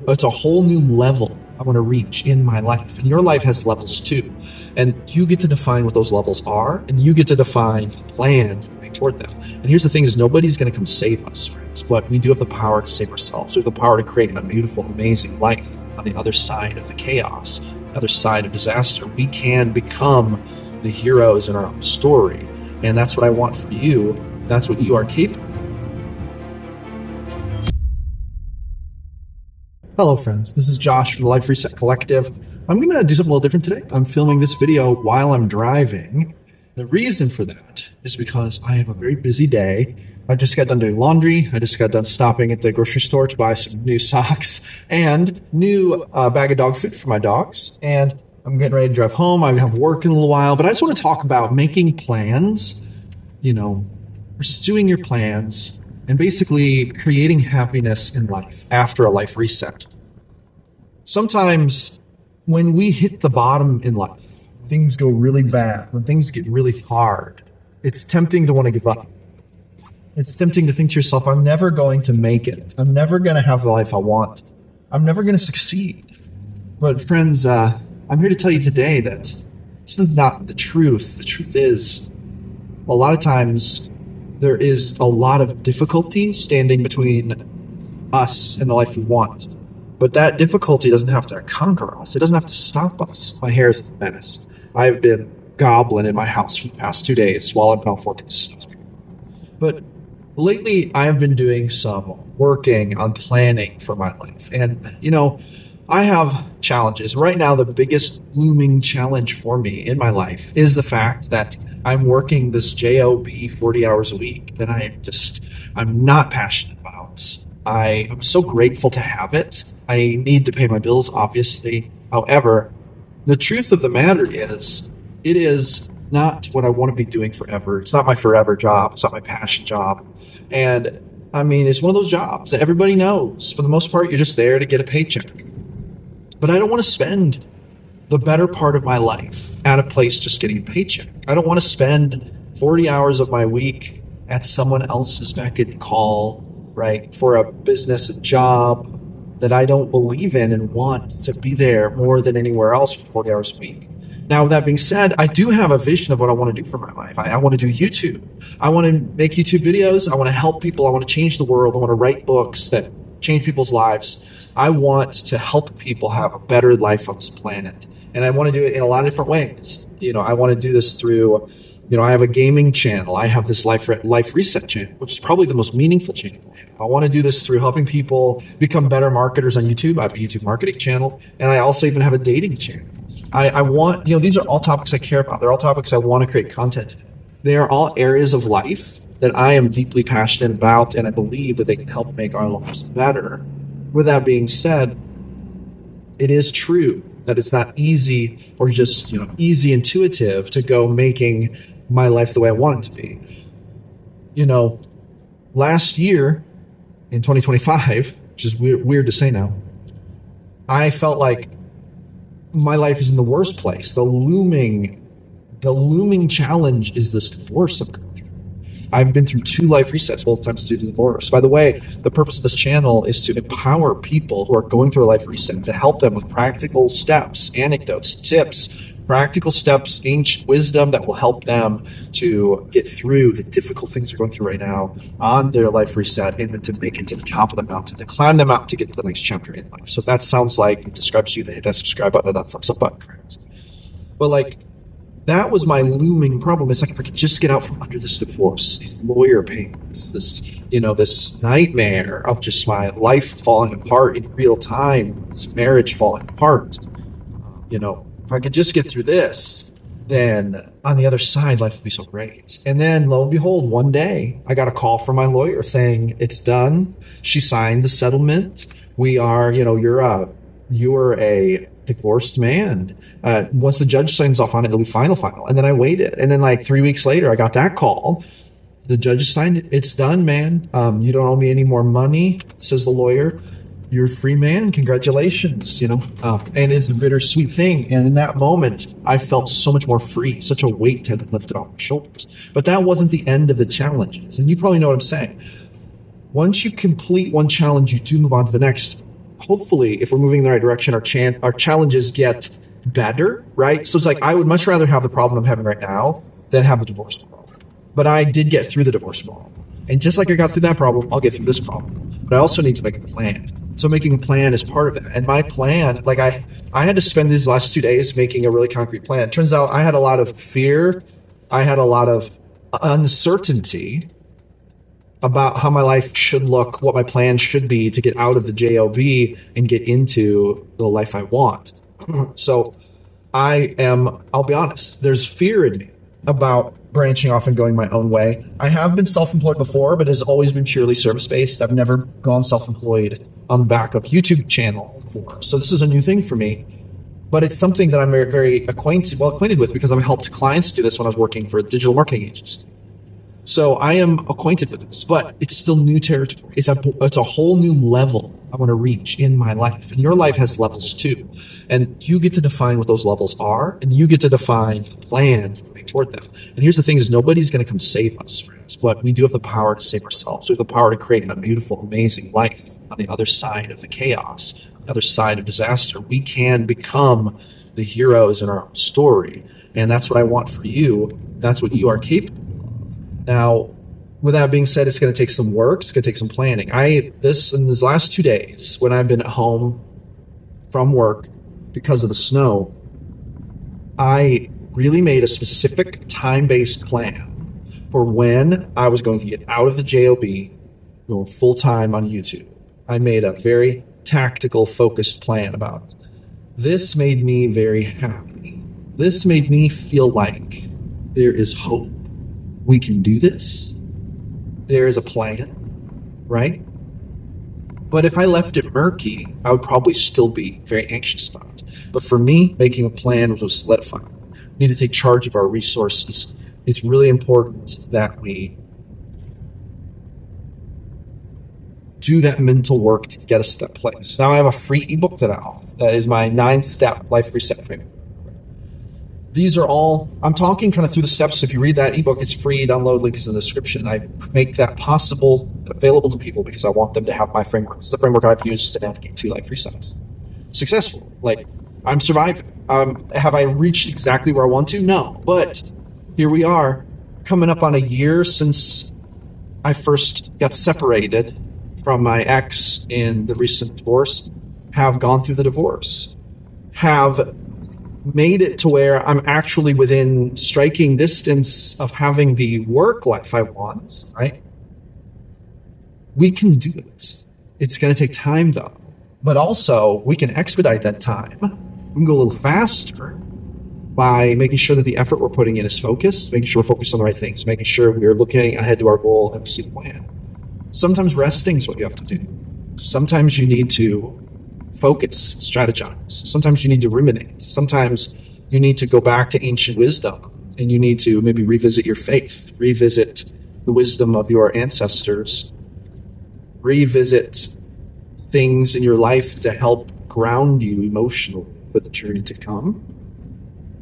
it's a whole new level I want to reach in my life. And your life has levels too. And you get to define what those levels are, and you get to define the plan toward them. And here's the thing is nobody's going to come save us, friends, but we do have the power to save ourselves. We have the power to create a beautiful, amazing life on the other side of the chaos, the other side of disaster. We can become the heroes in our own story. And that's what I want for you. That's what you are capable of. Hello, friends. This is Josh from the Life Reset Collective. I'm going to do something a little different today. I'm filming this video while I'm driving. The reason for that is because I have a very busy day. I just got done doing laundry. I just got done stopping at the grocery store to buy some new socks and new bag of dog food for my dogs. And I'm getting ready to drive home. I have work in a little while, but I just want to talk about making plans, pursuing your plans, and basically creating happiness in life after a life reset. Sometimes when we hit the bottom in life, things go really bad, when things get really hard, it's tempting to want to give up. It's tempting to think to yourself, I'm never going to make it. I'm never going to have the life I want. I'm never going to succeed. But friends, I'm here to tell you today that this is not the truth. The truth is, a lot of times, there is a lot of difficulty standing between us and the life we want. But that difficulty doesn't have to conquer us. It doesn't have to stop us. My hair is a mess. I've been gobbling in my house for the past 2 days while I've been off working. But lately, I have been doing some working on planning for my life. And, I have challenges. Right now, the biggest looming challenge for me in my life is the fact that I'm working this job 40 hours a week that I'm not passionate about. I am so grateful to have it. I need to pay my bills, obviously. However, the truth of the matter is, it is not what I want to be doing forever. It's not my forever job. It's not my passion job. And it's one of those jobs that everybody knows. For the most part, you're just there to get a paycheck. But I don't want to spend the better part of my life at a place just getting a paycheck. I don't want to spend 40 hours of my week at someone else's beck and call, right, for a business, a job that I don't believe in and want to be there more than anywhere else for 40 hours a week. Now, with that being said, I do have a vision of what I want to do for my life. I want to do YouTube. I want to make YouTube videos. I want to help people. I want to change the world. I want to write books that change people's lives. I want to help people have a better life on this planet. And I want to do it in a lot of different ways. I want to do this through, I have a gaming channel. I have this life reset channel, which is probably the most meaningful channel. I want to do this through helping people become better marketers on YouTube. I have a YouTube marketing channel, and I also even have a dating channel. I want, these are all topics I care about. They're all topics I want to create content. They are all areas of life that I am deeply passionate about, and I believe that they can help make our lives better. With that being said, it is true that it's not easy or just, easy intuitive to go making my life the way I want it to be. Last year in 2025, which is weird to say now, I felt like my life is in the worst place. The looming challenge is this divorce I'm going through. I've been through 2 life resets, both times due to divorce. By the way, the purpose of this channel is to empower people who are going through a life reset, to help them with practical steps, anecdotes, tips, practical steps, ancient wisdom that will help them to get through the difficult things they're going through right now on their life reset, and then to make it to the top of the mountain, to climb the mountain to get to the next chapter in life. So if that sounds like it describes you, then hit that subscribe button and that thumbs up button, friends. But that was my looming problem. It's like, if I could just get out from under this divorce, these lawyer payments, this nightmare of just my life falling apart in real time, this marriage falling apart, if I could just get through this, then on the other side, life would be so great. And then lo and behold, one day I got a call from my lawyer saying it's done. She signed the settlement. We are, you're a divorced man. Once the judge signs off on it, it'll be final. And then I waited. And then 3 weeks later, I got that call. The judge signed it. It's done, man. You don't owe me any more money, says the lawyer. You're a free man. Congratulations, and it's a bittersweet thing. And in that moment, I felt so much more free. Such a weight had been lifted off my shoulders. But that wasn't the end of the challenges. And you probably know what I'm saying. Once you complete one challenge, you do move on to the next. hopefully, if we're moving in the right direction, our challenges get better, right? So it's like I would much rather have the problem I'm having right now than have the divorce problem. But I did get through the divorce problem. And just like I got through that problem, I'll get through this problem. But I also need to make a plan. So making a plan is part of it. And my plan, like I had to spend these last 2 days making a really concrete plan. It turns out I had a lot of fear. I had a lot of uncertainty about how my life should look, what my plan should be to get out of the JOB and get into the life I want. So I'll be honest, there's fear in me about branching off and going my own way. I have been self-employed before, but it's always been purely service-based. I've never gone self-employed on the back of YouTube channel before. So this is a new thing for me, but it's something that I'm very, very acquainted with because I've helped clients do this when I was working for a digital marketing agency. So I am acquainted with this, but it's still new territory. It's a whole new level I want to reach in my life. And your life has levels too. And you get to define what those levels are, and you get to define the plan toward them. And here's the thing is nobody's going to come save us, friends, but we do have the power to save ourselves. We have the power to create a beautiful, amazing life on the other side of the chaos, on the other side of disaster. We can become the heroes in our own story. And that's what I want for you. That's what you are capable of. Now, with that being said, it's going to take some work. It's going to take some planning. In these last 2 days, when I've been at home from work because of the snow, I really made a specific time-based plan for when I was going to get out of the JOB, going full-time on YouTube. I made a very tactical, focused plan about it. This made me very happy. This made me feel like there is hope. We can do this. There is a plan, right? But if I left it murky, I would probably still be very anxious about it. But for me, making a plan was solidifying. We need to take charge of our resources. It's really important that we do that mental work to get us to that place. Now I have a free ebook that I offer. That is my 9-step life reset framework. These are all, I'm talking kind of through the steps. If you read that ebook, it's free. Download, link is in the description. I make that available to people because I want them to have my framework. It's the framework I've used to navigate 2 life resets. Successful. Like, I'm surviving. Have I reached exactly where I want to? No. But here we are, coming up on a year since I first got separated from my ex in the recent divorce, have gone through the divorce, have made it to where I'm actually within striking distance of having the work life I want, right? We can do it. It's going to take time though. But also, we can expedite that time. We can go a little faster by making sure that the effort we're putting in is focused, making sure we're focused on the right things, making sure we're looking ahead to our goal and we see the plan. Sometimes resting is what you have to do. Sometimes you need to focus, strategize. Sometimes you need to ruminate. Sometimes you need to go back to ancient wisdom and you need to maybe revisit your faith, revisit the wisdom of your ancestors, revisit things in your life to help ground you emotionally for the journey to come.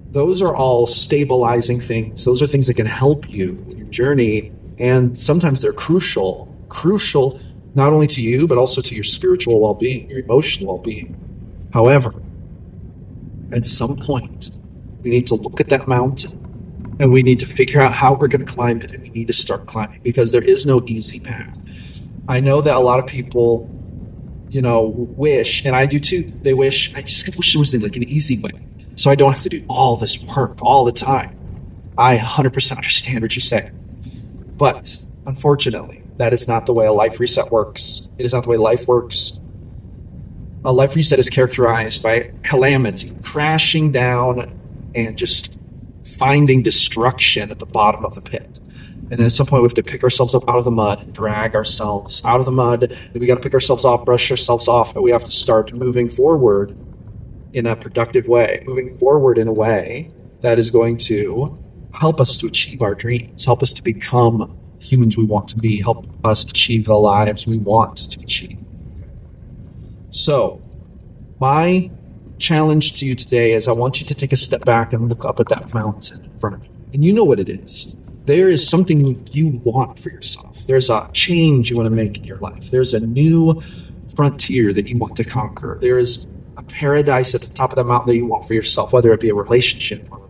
Those are all stabilizing things. Those are things that can help you in your journey. And sometimes they're crucial not only to you, but also to your spiritual well-being, your emotional well-being. However, at some point, we need to look at that mountain and we need to figure out how we're going to climb it. And we need to start climbing because there is no easy path. I know that a lot of people, wish, and I do too, I wish there was like an easy way. So I don't have to do all this work all the time. I 100% understand what you're saying. But unfortunately, that is not the way a life reset works. It is not the way life works. A life reset is characterized by calamity, crashing down and just finding destruction at the bottom of the pit. And then at some point we have to pick ourselves up out of the mud, drag ourselves out of the mud. Then we got to pick ourselves off, brush ourselves off, and we have to start moving forward in a productive way, moving forward in a way that is going to help us to achieve our dreams, help us to become humans we want to be, help us achieve the lives we want to achieve. So, my challenge to you today is I want you to take a step back and look up at that mountain in front of you. And you know what it is. There is something you want for yourself. There's a change you want to make in your life. There's a new frontier that you want to conquer. There is a paradise at the top of the mountain that you want for yourself, whether it be a relationship or,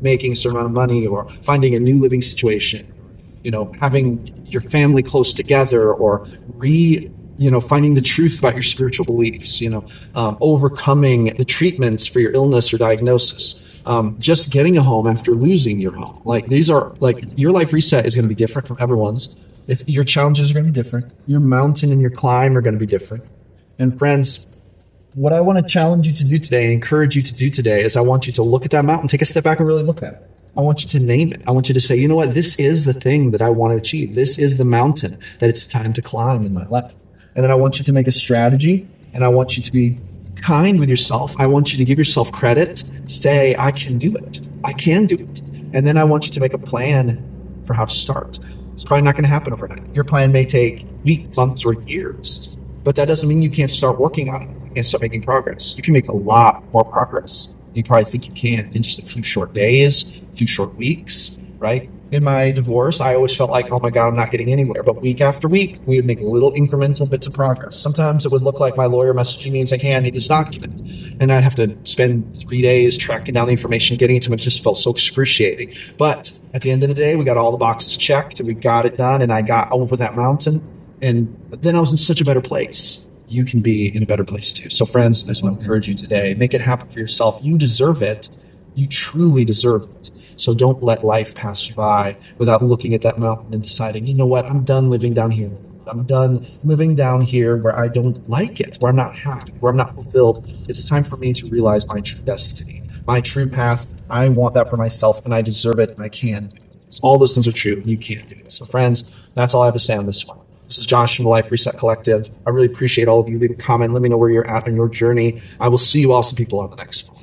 making a certain amount of money or finding a new living situation, having your family close together or finding the truth about your spiritual beliefs, overcoming the treatments for your illness or diagnosis, just getting a home after losing your home. Like these are your life reset is going to be different from everyone's. Your challenges are going to be different. Your mountain and your climb are going to be different. And friends, what I want to challenge you to do today and encourage you to do today is I want you to look at that mountain, take a step back and really look at it. I want you to name it. I want you to say, you know what? This is the thing that I want to achieve. This is the mountain that it's time to climb in my life. And then I want you to make a strategy, and I want you to be kind with yourself. I want you to give yourself credit. Say, I can do it. I can do it. And then I want you to make a plan for how to start. It's probably not going to happen overnight. Your plan may take weeks, months, or years, but that doesn't mean you can't start working on it. You can't start making progress. You can make a lot more progress than you probably think you can in just a few short days, a few short weeks, right? In my divorce, I always felt like, oh my God, I'm not getting anywhere. But week after week, we would make little incremental bits of progress. Sometimes it would look like my lawyer messaging me and saying, hey, I need this document. And I'd have to spend 3 days tracking down the information, getting it to him. It just felt so excruciating. But at the end of the day, we got all the boxes checked and we got it done. And I got over that mountain. And then I was in such a better place. You can be in a better place too. So friends, I just want to encourage you today. Make it happen for yourself. You deserve it. You truly deserve it. So don't let life pass you by without looking at that mountain and deciding, you know what, I'm done living down here. I'm done living down here where I don't like it, where I'm not happy, where I'm not fulfilled. It's time for me to realize my true destiny, my true path. I want that for myself, and I deserve it, and I can do it. All those things are true, and you can do it. So friends, that's all I have to say on this one. This is Josh from the Life Reset Collective. I really appreciate all of you. Leave a comment. Let me know where you're at on your journey. I will see you awesome people on the next one.